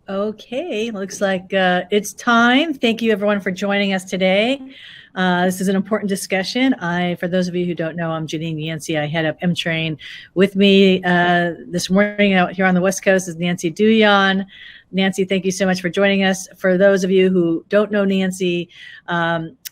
Okay, looks like it's time. Thank you, everyone, for joining us today. This is an important discussion. For those of you who don't know, I'm Janine Yancey. I head up M-Train. With me this morning out here on the West Coast is Nancy Douyon. Nancy, thank you so much for joining us. For those of you who don't know Nancy,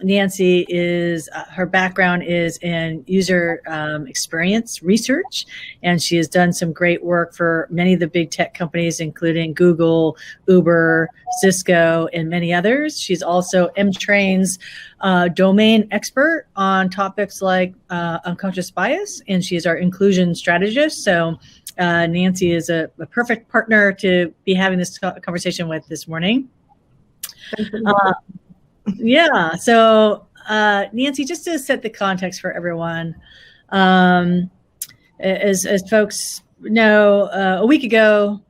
Nancy is her background is in user experience research, and she has done some great work for many of the big tech companies, including Google, Uber, Cisco, and many others. She's also M-Train's domain expert on topics like unconscious bias, and she's our inclusion strategist. So Nancy is a perfect partner to be having this conversation with this morning. Yeah, so Nancy, just to set the context for everyone, as folks know, a week ago,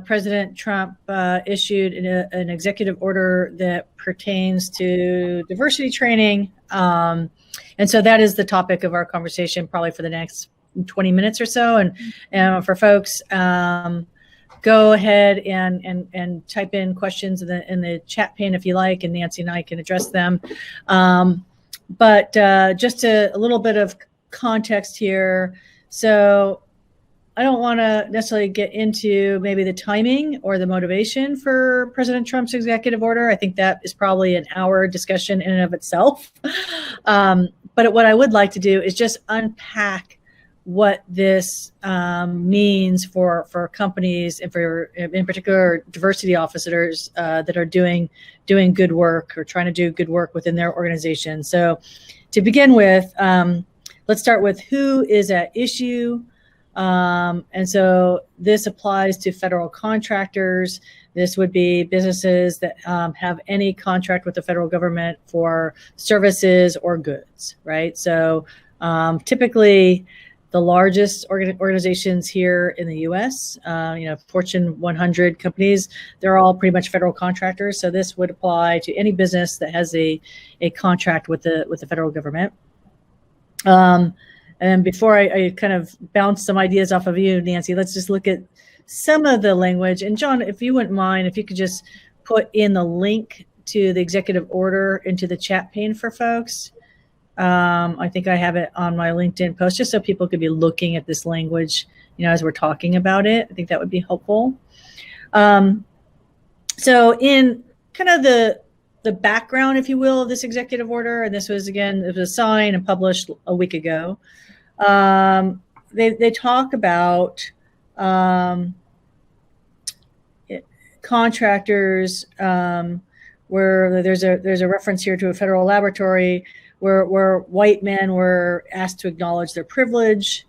President Trump issued an executive order that pertains to diversity training. And so that is the topic of our conversation probably for the next 20 minutes or so. And for folks, go ahead and type in questions in the chat pane if you like, and Nancy and I can address them. But just a little bit of context here. So I don't want to necessarily get into maybe the timing or the motivation for President Trump's executive order. I think that is probably an hour discussion in and of itself. But what I would like to do is just unpack what this means for companies and for, in particular, diversity officers that are doing good work or trying to do good work within their organization. So to begin with, let's start with who is at issue. And so this applies to federal contractors. This would be businesses that have any contract with the federal government for services or goods, right? So typically, the largest organizations here in the U.S., Fortune 100 companies, they're all pretty much federal contractors. So this would apply to any business that has a contract with the federal government. And before I kind of bounce some ideas off of you, Nancy, let's just look at some of the language. And John, if you wouldn't mind, if you could just put in the link to the executive order into the chat pane for folks. I think I have it on my LinkedIn post just so people could be looking at this language, as we're talking about it. I think that would be helpful. So in kind of the background, if you will, of this executive order, and this was, again, it was signed and published a week ago. They talk about contractors where there's a reference here to a federal laboratory where white men were asked to acknowledge their privilege.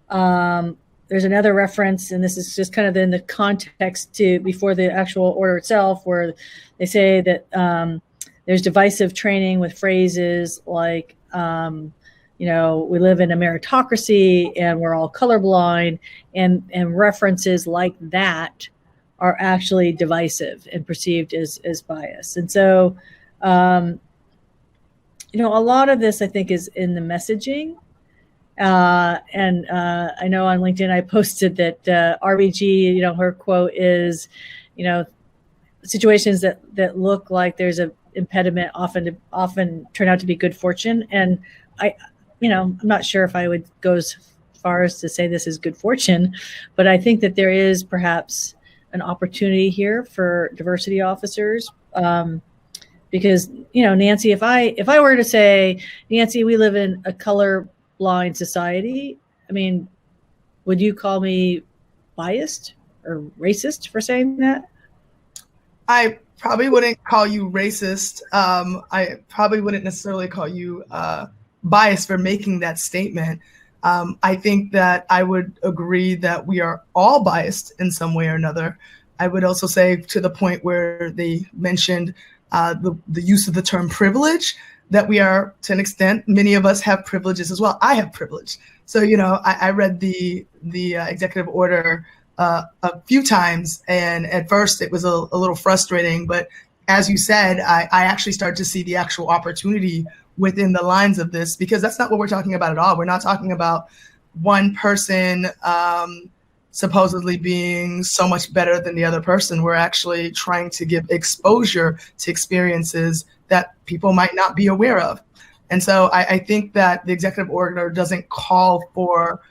There's another reference, and this is just kind of in the context to before the actual order itself, where they say that there's divisive training with phrases like, we live in a meritocracy and we're all colorblind, and references like that are actually divisive and perceived as bias. And so, a lot of this, I think, is in the messaging. And I know on LinkedIn I posted that RBG, her quote is, situations that look like there's an impediment often turn out to be good fortune. And I'm not sure if I would go as far as to say this is good fortune, but I think that there is perhaps an opportunity here for diversity officers. Because, Nancy, if I were to say, Nancy, we live in a color-blind society, I mean, would you call me biased or racist for saying that? I probably wouldn't call you racist. I probably wouldn't necessarily call you biased for making that statement. I think that I would agree that we are all biased in some way or another. I would also say, to the point where they mentioned the use of the term privilege, that we are, to an extent, many of us have privileges as well. I have privilege. So, I read the executive order a few times, and at first it was a little frustrating. But as you said, I actually started to see the actual opportunity within the lines of this, because that's not what we're talking about at all. We're not talking about one person, supposedly being so much better than the other person. We're actually trying to give exposure to experiences that people might not be aware of. And so I think that the executive order doesn't call for,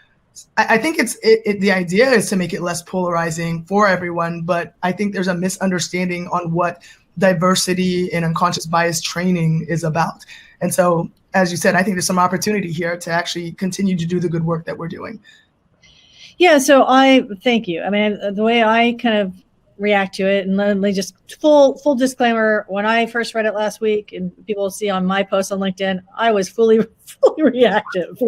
I think the idea is to make it less polarizing for everyone, but I think there's a misunderstanding on what diversity and unconscious bias training is about. And so, as you said, I think there's some opportunity here to actually continue to do the good work that we're doing. Yeah, so I thank you. I mean, the way I kind of react to it, and let me just full disclaimer, when I first read it last week, and people see on my post on LinkedIn, I was fully reactive.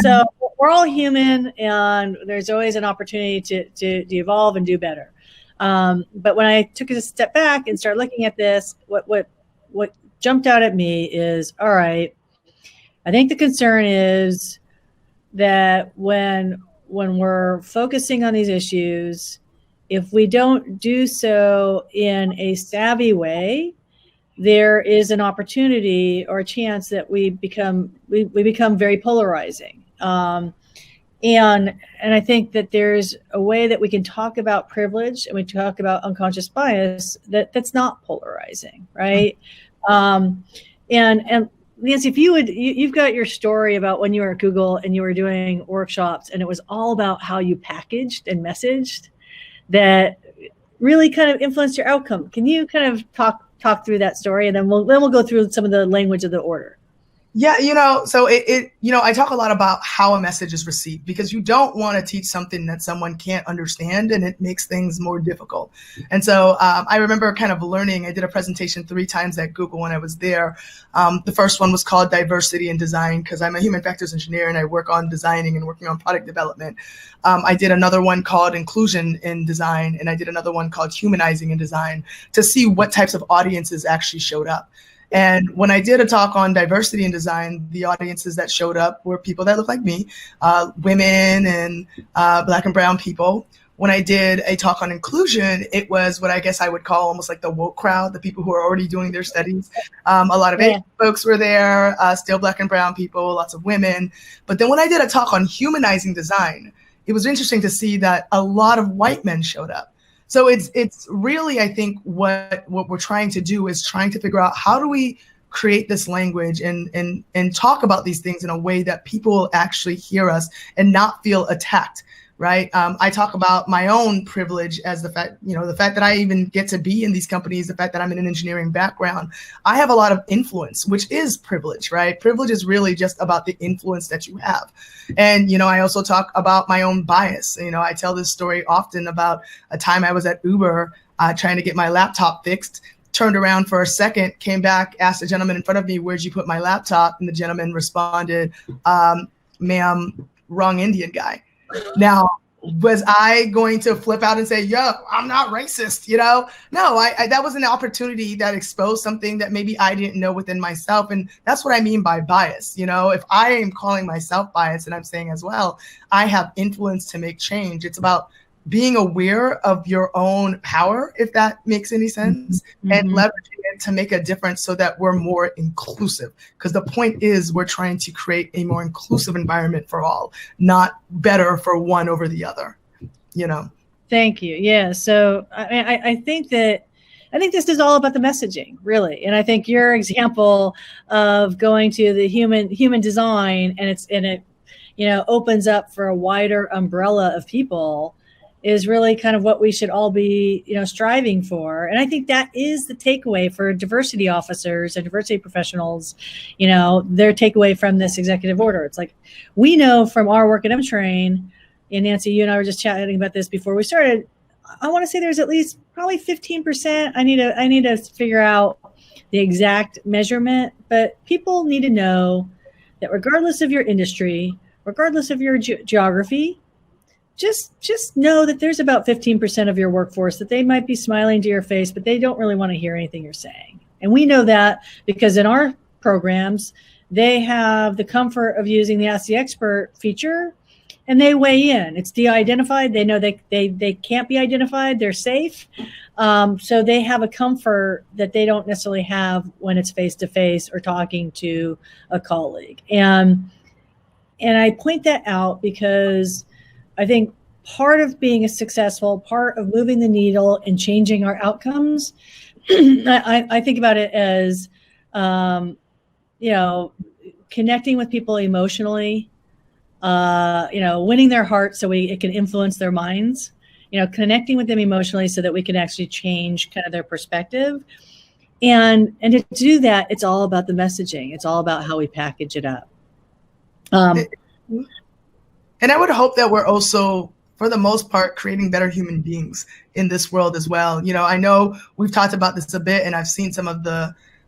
So we're all human, and there's always an opportunity to evolve and do better. But when I took a step back and started looking at this, what jumped out at me is, all right, I think the concern is that when we're focusing on these issues, if we don't do so in a savvy way, there is an opportunity or a chance that we become very polarizing. And I think that there's a way that we can talk about privilege and we talk about unconscious bias that's not polarizing, right? And Yancey, if you've got your story about when you were at Google and you were doing workshops, and it was all about how you packaged and messaged that really kind of influenced your outcome. Can you kind of talk through that story, and then we'll go through some of the language of the order? Yeah, so I talk a lot about how a message is received, because you don't want to teach something that someone can't understand, and it makes things more difficult. And so I remember kind of learning, I did a presentation 3 times at Google when I was there. The first one was called Diversity in Design, because I'm a human factors engineer and I work on designing and working on product development. I did another one called Inclusion in Design, and I did another one called Humanizing in Design, to see what types of audiences actually showed up. And when I did a talk on diversity in design, the audiences that showed up were people that look like me, women and Black and brown people. When I did a talk on inclusion, it was what I guess I would call almost like the woke crowd, the people who are already doing their studies. A lot of Asian folks were there, still Black and brown people, lots of women. But then when I did a talk on humanizing design, it was interesting to see that a lot of white men showed up. So it's really, I think, what we're trying to do is trying to figure out, how do we create this language and talk about these things in a way that people will actually hear us and not feel attacked, right? I talk about my own privilege as the fact that I even get to be in these companies, the fact that I'm in an engineering background. I have a lot of influence, which is privilege, right? Privilege is really just about the influence that you have. And, I also talk about my own bias. I tell this story often about a time I was at Uber trying to get my laptop fixed, turned around for a second, came back, asked the gentleman in front of me, "Where'd you put my laptop?" And the gentleman responded, "Ma'am, wrong Indian guy." Now, was I going to flip out and say, "Yo, I'm not racist"? No, I that was an opportunity that exposed something that maybe I didn't know within myself. And that's what I mean by bias. If I am calling myself biased, and I'm saying as well, I have influence to make change. It's about being aware of your own power, if that makes any sense, and leveraging it to make a difference so that we're more inclusive. Because the point is, we're trying to create a more inclusive environment for all, not better for one over the other, Thank you. Yeah. So I think this is all about the messaging, really. And I think your example of going to the human design, and it opens up for a wider umbrella of people, is really kind of what we should all be, striving for. And I think that is the takeaway for diversity officers and diversity professionals, their takeaway from this executive order. It's like, we know from our work at M-Train, and Nancy, you and I were just chatting about this before we started, I want to say there's at least probably 15%. I need to figure out the exact measurement, but people need to know that regardless of your industry, regardless of your geography, just know that there's about 15% of your workforce that they might be smiling to your face, but they don't really want to hear anything you're saying. And we know that because in our programs, they have the comfort of using the Ask the Expert feature, and they weigh in. It's de-identified. They know they can't be identified. They're safe. So they have a comfort that they don't necessarily have when it's face-to-face or talking to a colleague. And I point that out because I think part of being a successful, part of moving the needle and changing our outcomes. I think about it as, connecting with people emotionally, winning their hearts so it can influence their minds, connecting with them emotionally so that we can actually change kind of their perspective. And to do that, it's all about the messaging. It's all about how we package it up. And I would hope that we're also, for the most part, creating better human beings in this world as well. I know we've talked about this a bit, and I've seen some of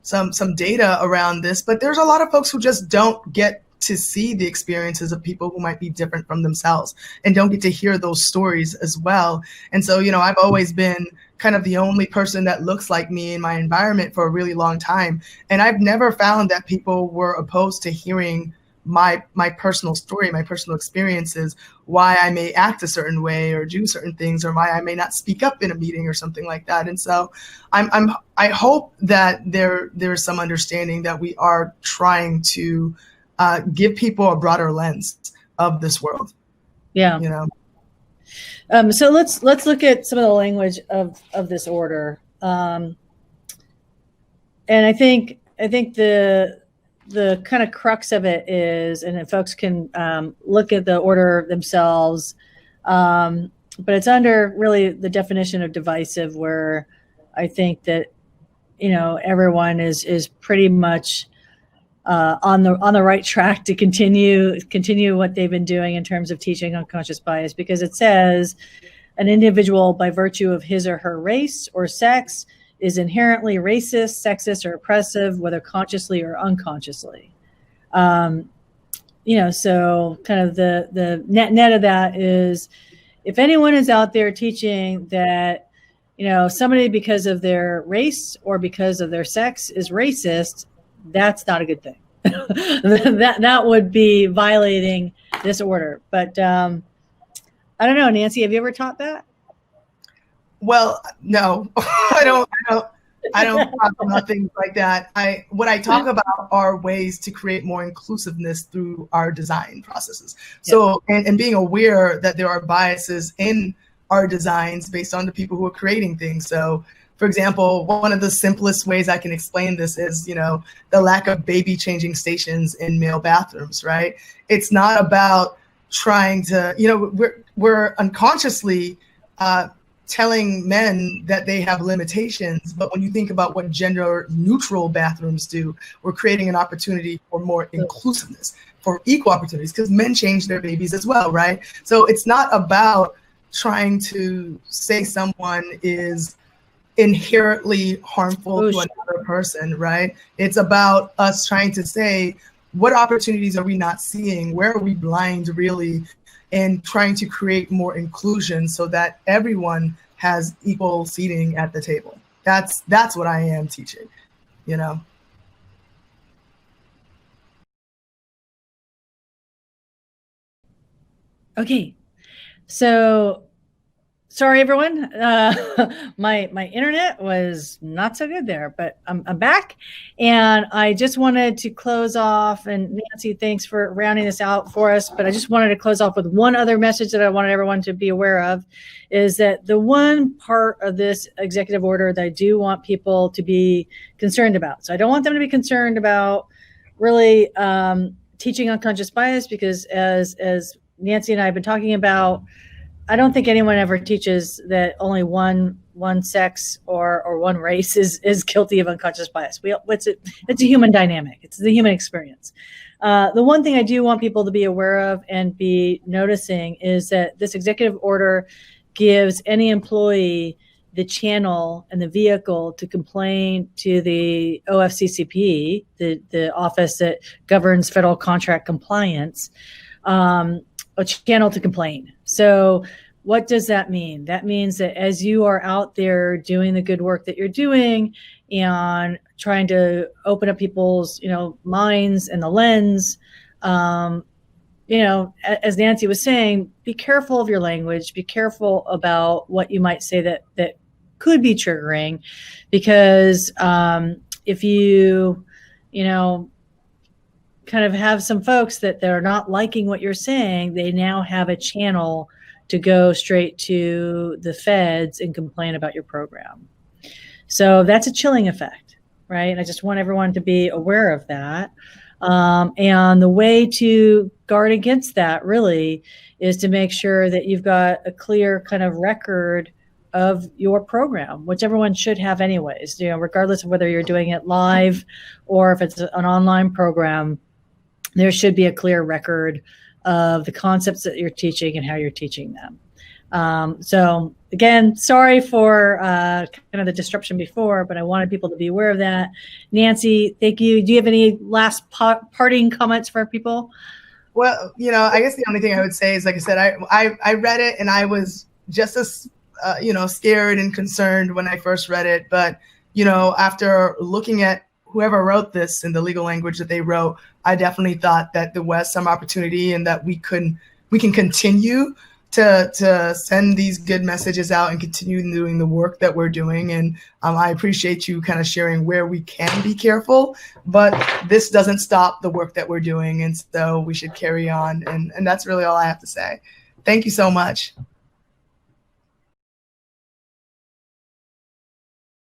some data around this, but there's a lot of folks who just don't get to see the experiences of people who might be different from themselves and don't get to hear those stories as well. And so, I've always been kind of the only person that looks like me in my environment for a really long time. And I've never found that people were opposed to hearing my personal story, my personal experiences, why I may act a certain way or do certain things, or why I may not speak up in a meeting or something like that. And so I hope that there's some understanding that we are trying to give people a broader lens of this world. Yeah. So let's look at some of the language of this order. And I think the kind of crux of it is, and if folks can look at the order themselves, but it's under really the definition of divisive, where I think that, everyone is pretty much on the right track to continue what they've been doing in terms of teaching unconscious bias, because it says an individual by virtue of his or her race or sex is inherently racist, sexist, or oppressive, whether consciously or unconsciously. So kind of the net of that is, if anyone is out there teaching that, somebody because of their race or because of their sex is racist, that's not a good thing. that would be violating this order. But I don't know, Nancy, have you ever taught that? Well, no, I don't talk about things like that. What I talk about are ways to create more inclusiveness through our design processes. So, and being aware that there are biases in our designs based on the people who are creating things. So, for example, one of the simplest ways I can explain this is, the lack of baby changing stations in male bathrooms, right? It's not about trying to, we're unconsciously telling men that they have limitations, but when you think about what gender neutral bathrooms do, we're creating an opportunity for more inclusiveness, for equal opportunities, because men change their babies as well, right? So it's not about trying to say someone is inherently harmful to another person, right? It's about us trying to say, what opportunities are we not seeing? Where are we blind, really? And trying to create more inclusion so that everyone has equal seating at the table. That's what I am teaching, Okay, so sorry, everyone. My internet was not so good there, but I'm back. And I just wanted to close off, and Nancy, thanks for rounding this out for us. But I just wanted to close off with one other message that I wanted everyone to be aware of, is that the one part of this executive order that I do want people to be concerned about. So I don't want them to be concerned about really teaching unconscious bias, because as Nancy and I have been talking about, I don't think anyone ever teaches that only one sex or one race is guilty of unconscious bias. It's a human dynamic. It's the human experience. The one thing I do want people to be aware of and be noticing is that this executive order gives any employee the channel and the vehicle to complain to the OFCCP, the office that governs federal contract compliance, a channel to complain. So what does that mean? That means that as you are out there doing the good work that you're doing and trying to open up people's, minds and the lens, as Nancy was saying, be careful of your language, be careful about what you might say that could be triggering, because if you, kind of have some folks that they're not liking what you're saying, they now have a channel to go straight to the feds and complain about your program. So that's a chilling effect, right? And I just want everyone to be aware of that. And the way to guard against that really is to make sure that you've got a clear kind of record of your program, which everyone should have anyways, regardless of whether you're doing it live or if it's an online program, there should be a clear record of the concepts that you're teaching and how you're teaching them. So again, sorry for kind of the disruption before, but I wanted people to be aware of that. Yancey, thank you. Do you have any last parting comments for people? Well, I guess the only thing I would say is, like I said, I read it and I was just as, scared and concerned when I first read it. But, after looking at whoever wrote this in the legal language that they wrote, I definitely thought that there was some opportunity and that we can continue to send these good messages out and continue doing the work that we're doing. And I appreciate you kind of sharing where we can be careful, but this doesn't stop the work that we're doing. And so we should carry on. And that's really all I have to say. Thank you so much.